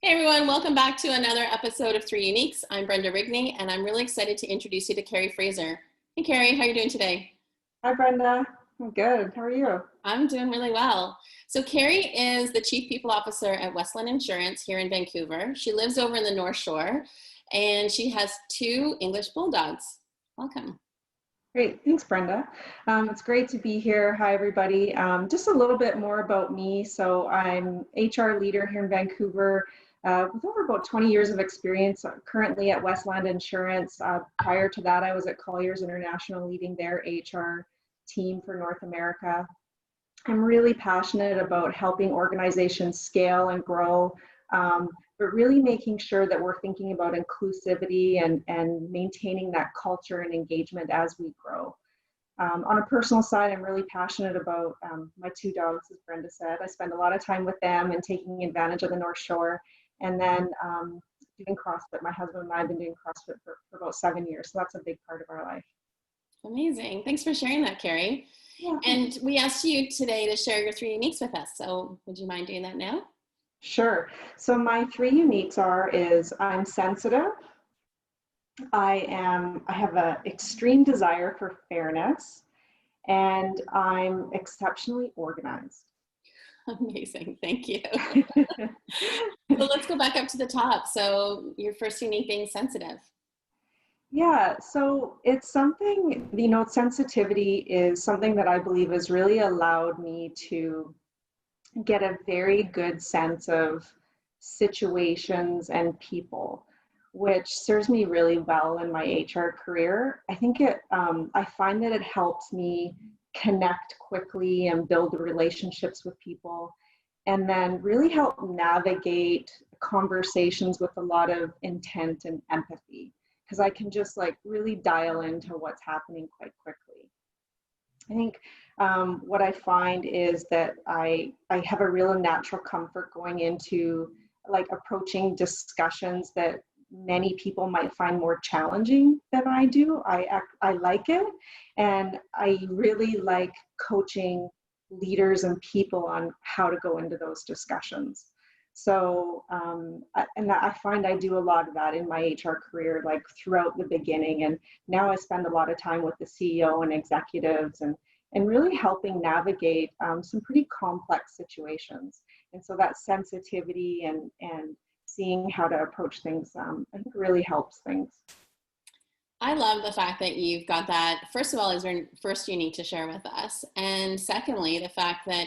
Hey everyone, welcome back to another episode of Three Uniques. I'm Brenda Rigney, and I'm really excited to introduce you to Keri Fraser. Hey Keri, how are you doing today? Hi, Brenda. I'm good. How are you? I'm doing really well. So Keri is the Chief People Officer at Westland Insurance here in Vancouver. She lives over in the North Shore, and she has two English bulldogs. Welcome. Great. Thanks, Brenda. It's great to be here. Hi, everybody. Just a little bit more about me. So I'm HR leader here in Vancouver with over about 20 years of experience currently at Westland Insurance. Prior to that, I was at Colliers International leading their HR team for North America. I'm really passionate about helping organizations scale and grow, but really making sure that we're thinking about inclusivity and maintaining that culture and engagement as we grow. On a personal side, I'm really passionate about my two dogs, as Brenda said. I spend a lot of time with them and taking advantage of the North Shore. And then doing CrossFit. My husband and I have been doing CrossFit for about 7 years. So that's a big part of our life. Amazing. Thanks for sharing that, Keri. Yeah. And we asked you today to share your three uniques with us. So would you mind doing that now? Sure. So my three uniques is I'm sensitive. I have an extreme desire for fairness, and I'm exceptionally organized. Amazing. Thank you. So let's go back up to the top. So your first unique being sensitive. Yeah, so it's something, sensitivity is something that I believe has really allowed me to get a very good sense of situations and people, which serves me really well in my HR career. I think I find that it helps me connect quickly and build relationships with people, and then really help navigate conversations with a lot of intent and empathy, because I can just really dial into what's happening quite quickly. I think what I find is that I have a real natural comfort going into approaching discussions that many people might find more challenging than I do. I like it, and I really like coaching leaders and people on how to go into those discussions. So, and I find I do a lot of that in my HR career, throughout the beginning. And now I spend a lot of time with the CEO and executives and really helping navigate some pretty complex situations. And so that sensitivity and seeing how to approach things, I think really helps things. I love the fact that you've got that, first of all, is your first unique to share with us. And secondly, the fact that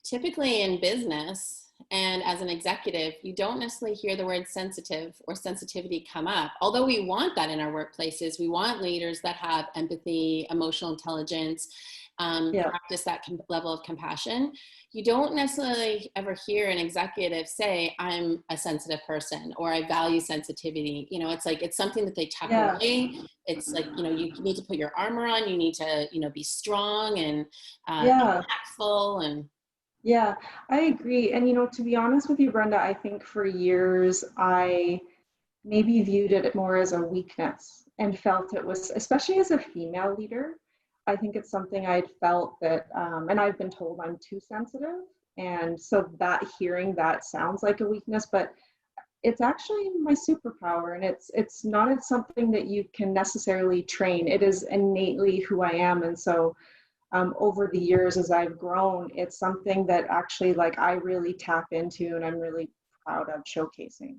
typically in business, and as an executive, you don't necessarily hear the word sensitive or sensitivity come up. Although we want that in our workplaces, we want leaders that have empathy, emotional intelligence, practice that level of compassion. You don't necessarily ever hear an executive say, I'm a sensitive person, or I value sensitivity. It's something that they tuck away. It's you need to put your armor on. You need to, be strong and impactful and. Yeah, I agree. And, to be honest with you, Brenda, I think for years I maybe viewed it more as a weakness and felt it was, especially as a female leader, I think it's something I'd felt that, and I've been told I'm too sensitive. And so that hearing that sounds like a weakness, but it's actually my superpower, and it's not something that you can necessarily train. It is innately who I am. And so over the years, as I've grown, it's something that actually I really tap into, and I'm really proud of showcasing.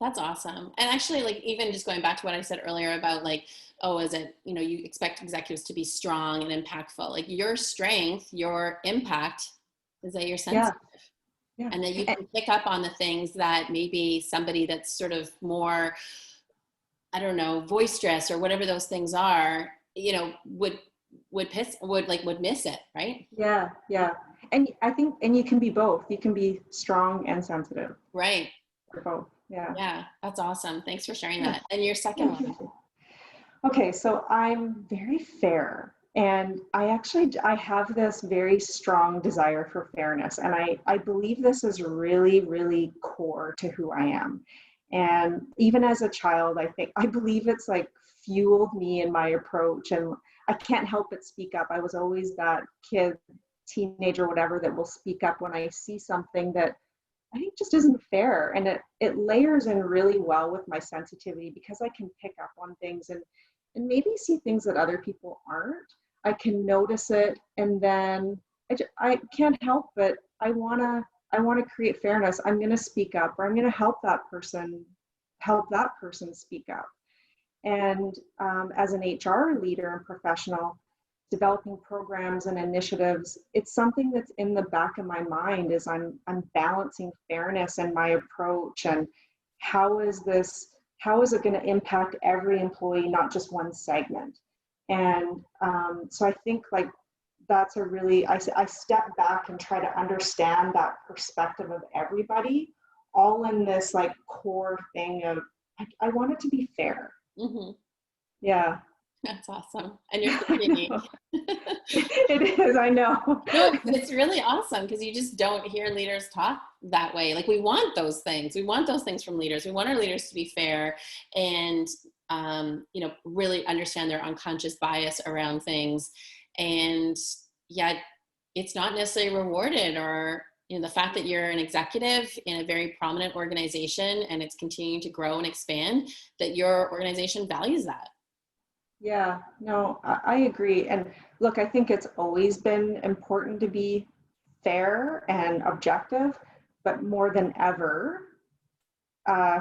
That's awesome. And actually, even just going back to what I said earlier about is it, you expect executives to be strong and impactful. Your strength, your impact is that you're sensitive. Yeah. And that you can pick up on the things that maybe somebody that's sort of more, I don't know, boisterous or whatever those things are, would miss it, right? Yeah. And I think, and you can be both. You can be strong and sensitive. Right. Or both. Yeah, that's awesome. Thanks for sharing that. And your second one. Okay, so I'm very fair. And I have this very strong desire for fairness. And I believe this is really, really core to who I am. And even as a child, I believe it's fueled me in my approach, and I can't help but speak up. I was always that kid, teenager, whatever, that will speak up when I see something that I think just isn't fair. And it layers in really well with my sensitivity because I can pick up on things and maybe see things that other people aren't. I can notice it, and then I can't help but I want to create fairness. I'm going to speak up, or I'm going to help that person speak up. And as an HR leader and professional, developing programs and initiatives, it's something that's in the back of my mind as I'm balancing fairness in my approach, and how is it going to impact every employee, not just one segment. And so I think like that's a really, I step back and try to understand that perspective of everybody, all in this like core thing of I want it to be fair. Mm-hmm. Yeah. That's awesome. And you're so unique. It is, I know. No, it's really awesome because you just don't hear leaders talk that way. Like we want those things. We want those things from leaders. We want our leaders to be fair and, really understand their unconscious bias around things. And yet it's not necessarily rewarded, or the fact that you're an executive in a very prominent organization and it's continuing to grow and expand, that your organization values that. Yeah, no, I agree. And look, I think it's always been important to be fair and objective, but more than ever,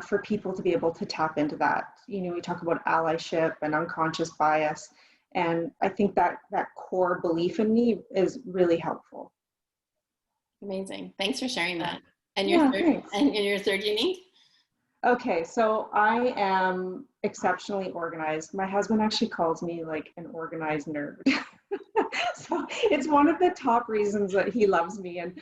for people to be able to tap into that. We talk about allyship and unconscious bias, and I think that core belief in me is really helpful. Amazing. Thanks for sharing that. And Thanks. And your third unique? Okay, so I am exceptionally organized. My husband actually calls me like an organized nerd. So it's one of the top reasons that he loves me. And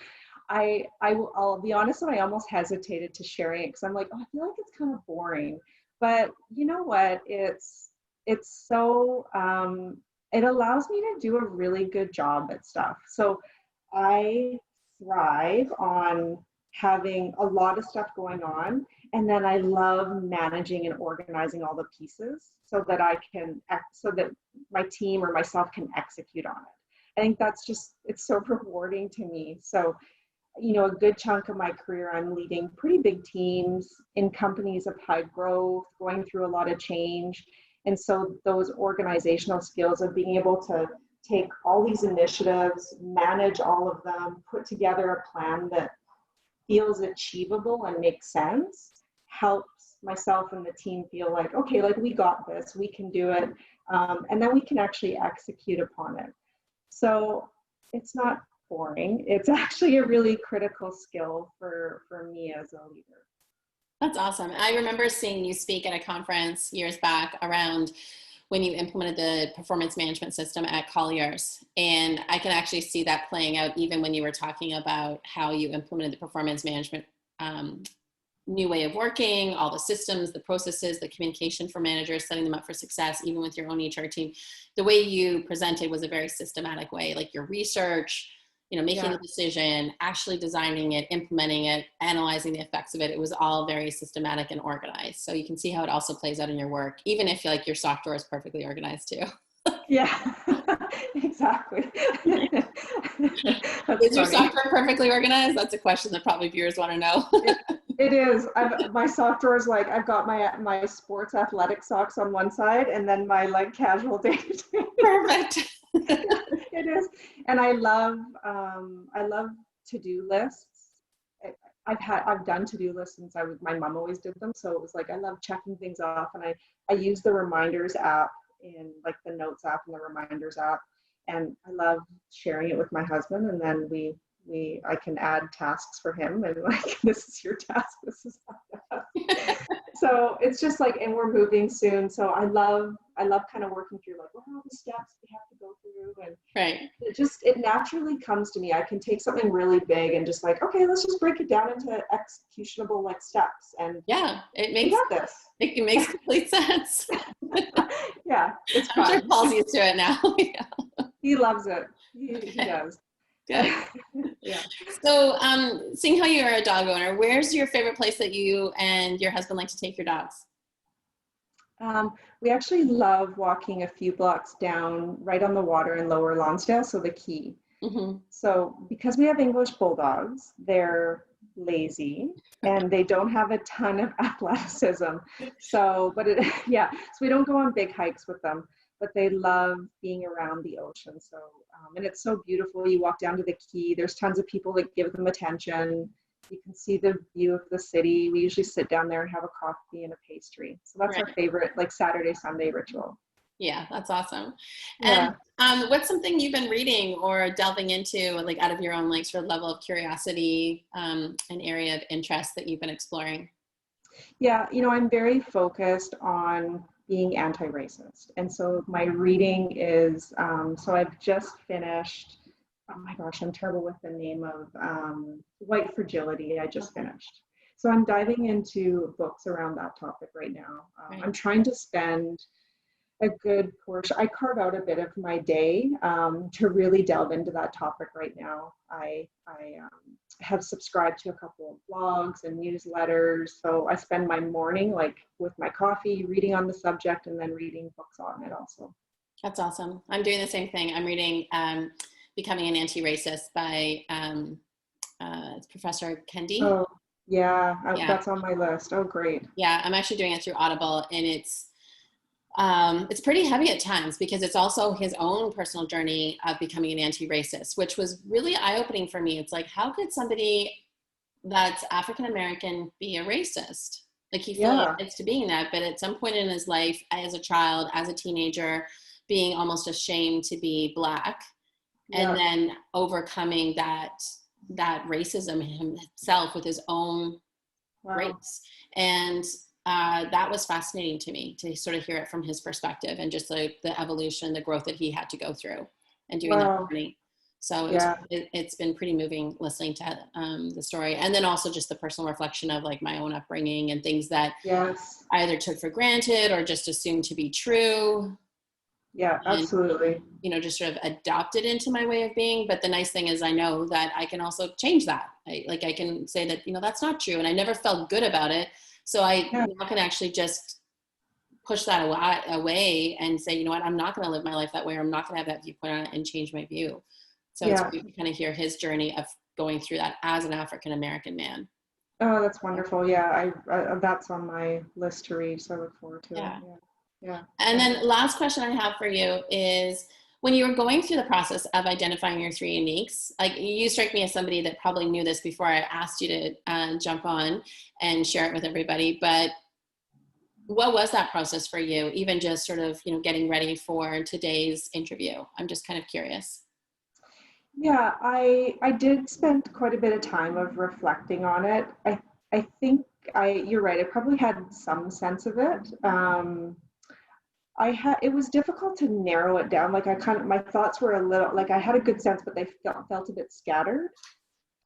I'll be honest, I almost hesitated to sharing it because I'm like, oh, I feel like it's kind of boring. But you know what? It's so it allows me to do a really good job at stuff. So I thrive on having a lot of stuff going on, and then I love managing and organizing all the pieces so that so that my team or myself can execute on it. I think it's so rewarding to me. So a good chunk of my career, I'm leading pretty big teams in companies of high growth, going through a lot of change. And so those organizational skills of being able to take all these initiatives, manage all of them, put together a plan that feels achievable and makes sense, helps myself and the team feel like, okay, like we got this, we can do it. And then we can actually execute upon it. So it's not boring. It's actually a really critical skill for me as a leader. That's awesome. I remember seeing you speak at a conference years back around when you implemented the performance management system at Colliers. And I can actually see that playing out even when you were talking about how you implemented the performance management new way of working, all the systems, the processes, the communication for managers, setting them up for success, even with your own HR team. The way you presented was a very systematic way, like your research, making the decision, actually designing it, implementing it, analyzing the effects of it. It was all very systematic and organized. So you can see how it also plays out in your work, even if like your software is perfectly organized too. Yeah, exactly. Is your software perfectly organized? That's a question that probably viewers want to know. It is. My software is like, I've got my sports athletic socks on one side and then my like casual day-to-day. Perfect. It is. And I love to-do lists. I've done to-do lists since my mom always did them. So it was like, I love checking things off, and I use the reminders app in like the notes app and the reminders app. And I love sharing it with my husband, and then I can add tasks for him, and like, this is your task, this is that. So it's just like, and we're moving soon. So I love kind of working through like, what are all the steps we have to go through? And right. It naturally comes to me. I can take something really big and just like, okay, let's just break it down into executionable like steps. And it makes complete sense. Yeah, it's I'm fun. sure Paul's used to it now. He loves it. He does. Good. Yeah. So, seeing how you are a dog owner, where's your favorite place that you and your husband like to take your dogs? We actually love walking a few blocks down right on the water in Lower Lonsdale, so the Key. Mm-hmm. So because we have English bulldogs, they're lazy and they don't have a ton of athleticism. So, but it, yeah, so we don't go on big hikes with them, but they love being around the ocean. So, and it's so beautiful. You walk down to the quay, there's tons of people that give them attention. You can see the view of the city. We usually sit down there and have a coffee and a pastry. So that's Right. our favorite, like Saturday, Sunday ritual. Yeah, that's awesome. And Yeah. what's something you've been reading or delving into, like out of your own like sort of level of curiosity, an area of interest that you've been exploring? Yeah, I'm very focused on being anti-racist. And so my reading is, so I've just finished, oh my gosh, I'm terrible with the name of White Fragility, I just finished. So I'm diving into books around that topic right now. Right. I'm trying to spend a good portion. I carve out a bit of my day to really delve into that topic right now. I have subscribed to a couple of blogs and newsletters. So I spend my morning like with my coffee, reading on the subject and then reading books on it also. That's awesome. I'm doing the same thing. I'm reading Becoming an Anti-Racist by it's Professor Kendi. Oh, yeah, Yeah. that's on my list. Oh, great. Yeah, I'm actually doing it through Audible, and it's pretty heavy at times because it's also his own personal journey of becoming an anti-racist, which was really eye-opening for me. It's like, how could somebody that's African American be a racist? Like he fully Yeah, admits to being that, but at some point in his life, as a child, as a teenager, being almost ashamed to be Black, and yeah, then overcoming that racism himself with his own wow. race. And that was fascinating to me to sort of hear it from his perspective and just like the evolution, the growth that he had to go through and doing that Wow, journey. So yeah, it's been pretty moving listening to the story. And then also just the personal reflection of like my own upbringing and things that yes, I either took for granted or just assumed to be true. yeah, And absolutely. just sort of adopted into my way of being. But the nice thing is I know that I can also change that. I can say that, that's not true. And I never felt good about it. So I Yeah, now can actually just push that away and say, you know what, I'm not going to live my life that way, or I'm not going to have that viewpoint on it, and change my view. So it's yeah. great to kind of hear his journey of going through that as an African American man. Oh, that's wonderful. Yeah, I that's on my list to read, so I look forward to it. Yeah. Yeah, yeah, And yeah. then last question I have for you is, when you were going through the process of identifying your three uniques, like you strike me as somebody that probably knew this before I asked you to jump on and share it with everybody, but what was that process for you, even just sort of, getting ready for today's interview? I'm just kind of curious. Yeah, I did spend quite a bit of time of reflecting on it. I think you're right. I probably had some sense of it. It was difficult to narrow it down. Like my thoughts were a little like I had a good sense, but they felt a bit scattered.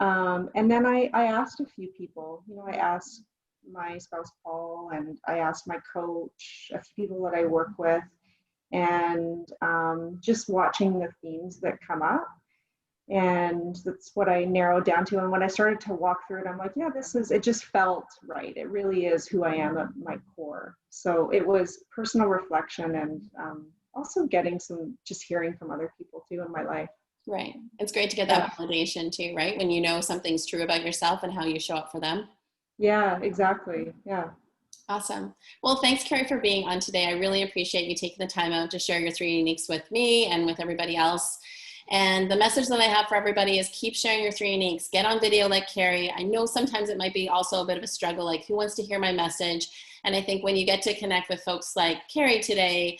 And then I asked a few people. I asked my spouse Paul, and I asked my coach, a few people that I work with, and just watching the themes that come up. And that's what I narrowed down to. And when I started to walk through it, I'm like, yeah, it just felt right. It really is who I am at my core. So it was personal reflection and also just hearing from other people too in my life. Right. It's great to get Yeah. that validation too, right? When you know something's true about yourself and how you show up for them. Yeah, exactly. Yeah. Awesome. Well, thanks, Keri, for being on today. I really appreciate you taking the time out to share your three uniques with me and with everybody else. And the message that I have for everybody is keep sharing your three uniques. Get on video like Keri. I know sometimes it might be also a bit of a struggle, like who wants to hear my message? And I think when you get to connect with folks like Keri today,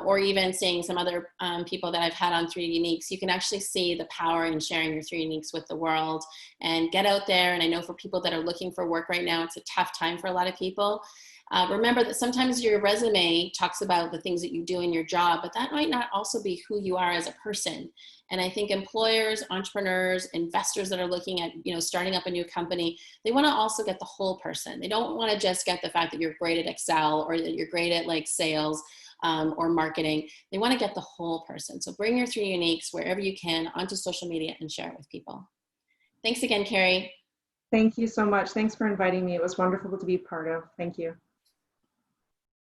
or even seeing some other people that I've had on three uniques, you can actually see the power in sharing your three uniques with the world and get out there. And I know for people that are looking for work right now, it's a tough time for a lot of people. Remember that sometimes your resume talks about the things that you do in your job, but that might not also be who you are as a person. And I think employers, entrepreneurs, investors that are looking at, starting up a new company, they want to also get the whole person. They don't want to just get the fact that you're great at Excel or that you're great at like sales or marketing. They want to get the whole person. So bring your three uniques wherever you can onto social media and share it with people. Thanks again, Keri. Thank you so much. Thanks for inviting me. It was wonderful to be part of. Thank you.